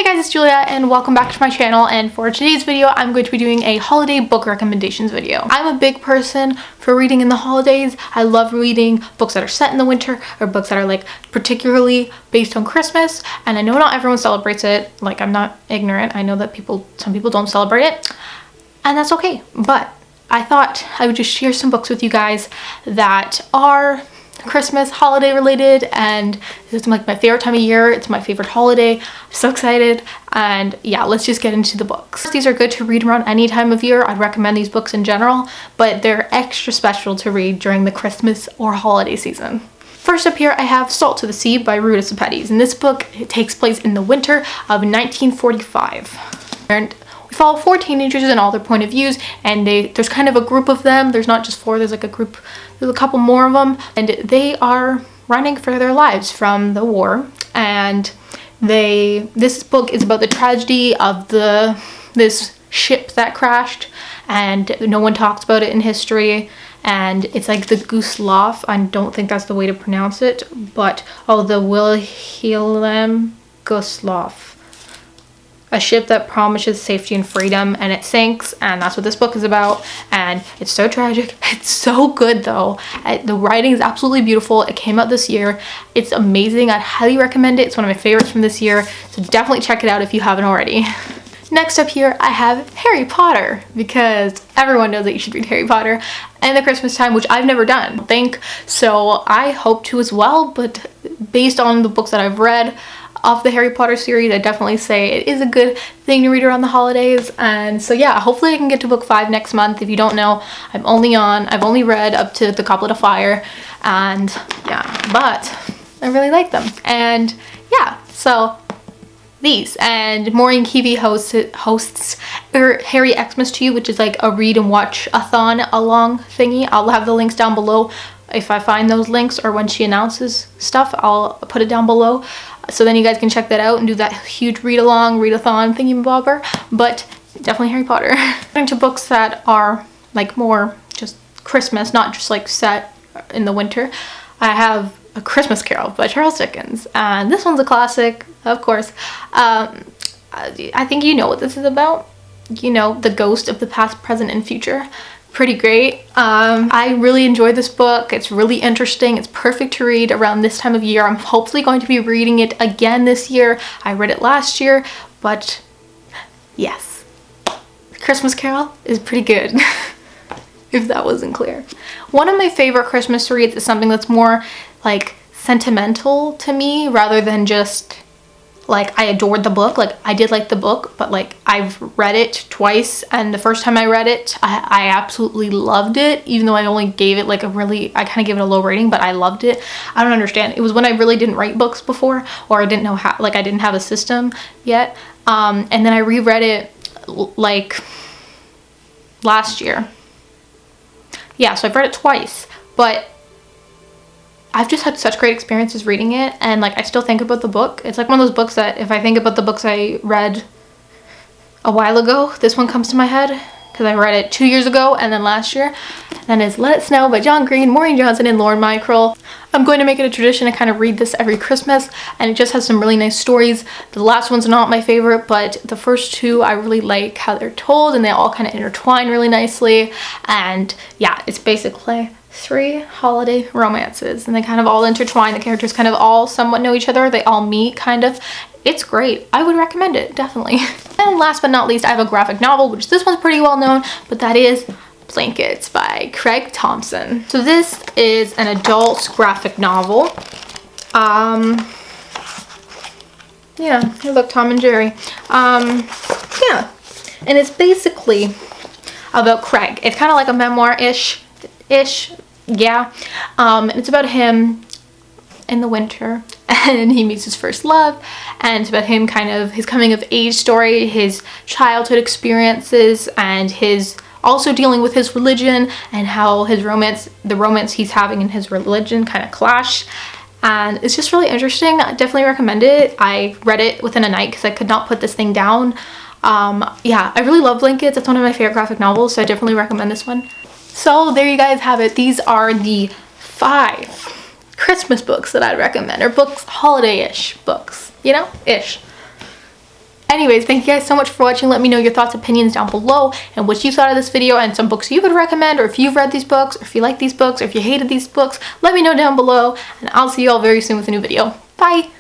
Hey guys, it's Julia and welcome back to my channel, and for today's video I'm going to be doing a holiday book recommendations video. I'm a big person for reading in the holidays. I love reading books that are set in the winter or books that are like particularly based on Christmas, and I know not everyone celebrates it. Like, I'm not ignorant. I know that some people don't celebrate it, and that's okay, but I thought I would just share some books with you guys that are Christmas holiday related, and it's like my favorite time of year. It's my favorite holiday. I'm so excited, and yeah, let's just get into the books. These are good to read around any time of year. I'd recommend these books in general, but they're extra special to read during the Christmas or holiday season. First up here I have Salt to the Sea by Ruta Sepetys, and this book takes place in the winter of 1945. And we follow 4 teenagers and all their point of views, and there's kind of a group of them. There's not just 4, there's like a group, there's a couple more of them, and they are running for their lives from the war. And this book is about the tragedy of this ship that crashed, and no one talks about it in history. And it's like the Gustav, I don't think that's the way to pronounce it, but the Wilhelm Gustloff. A ship that promises safety and freedom, and it sinks, and that's what this book is about. And it's so tragic. It's so good though. The writing is absolutely beautiful. It came out this year. It's amazing. I'd highly recommend it. It's one of my favorites from this year, so definitely check it out if you haven't already. Next up here I have Harry Potter, because everyone knows that you should read Harry Potter in the Christmas time, which I've never done, I think, so I hope to as well. But based on the books that I've read of the Harry Potter series, I definitely say it is a good thing to read around the holidays. And so yeah, hopefully I can get to book 5 next month. If you don't know, I've only read up to the Goblet of Fire, and yeah, but I really like them. And yeah, so these, and Maureen hosts Harry Xmas to You, which is like a read and watch a thon along thingy. I'll have the links down below if I find those links, or when she announces stuff I'll put it down below, so then you guys can check that out and do that huge read-along, read-a-thon thingy-bobber. But definitely Harry Potter. Going to books that are like more just Christmas, not just like set in the winter, I have A Christmas Carol by Charles Dickens, and this one's a classic, of course. I think you know what this is about. You know, the ghost of the past, present, and future. Pretty great. I really enjoyed this book. It's really interesting. It's perfect to read around this time of year. I'm hopefully going to be reading it again this year. I read it last year, but yes, Christmas Carol is pretty good. If that wasn't clear. One of my favorite Christmas reads is something that's more like sentimental to me, rather than just like I adored the book. Like, I did like the book, but like I've read it twice, and the first time I read it I absolutely loved it, even though I only gave it like I kind of gave it a low rating, but I loved it. I don't understand. It was when I really didn't write books before, or I didn't know how, like I didn't have a system yet, and then I reread it like last year. Yeah, so I've read it twice, but I've just had such great experiences reading it, and like I still think about the book. It's like one of those books that if I think about the books I read a while ago, this one comes to my head, because I read it 2 years ago and then last year. And then is Let It Snow by John Green, Maureen Johnson, and myracle. I'm going to make it a tradition to kind of read this every Christmas, and it just has some really nice stories. The last one's not my favorite, but the first 2 I really like how they're told, and they all kind of intertwine really nicely. And yeah, it's basically 3 holiday romances, and they kind of all intertwine. The characters kind of all somewhat know each other. They all meet, kind of. It's great. I would recommend it, definitely. And last but not least, I have a graphic novel, which this one's pretty well known, but that is Blankets by Thompson. So this is an adult graphic novel. Yeah, hey look, Tom and Jerry. Yeah, and it's basically about Craig. It's kind of like a memoir-ish, yeah. It's about him in the winter, and he meets his first love, and it's about him kind of his coming of age story, his childhood experiences, and his also dealing with his religion, and how the romance he's having in his religion kind of clash. And it's just really interesting. I definitely recommend it. I read it within a night because I could not put this thing down. Yeah, I really love Blankets. It's one of my favorite graphic novels, so I definitely recommend this one. So there you guys have it. These are the 5 Christmas books that I'd recommend, or books, holiday-ish books, you know, ish. Anyways, thank you guys so much for watching. Let me know your thoughts, opinions down below and what you thought of this video and some books you would recommend, or if you've read these books, or if you like these books, or if you hated these books. Let me know down below, and I'll see you all very soon with a new video. Bye!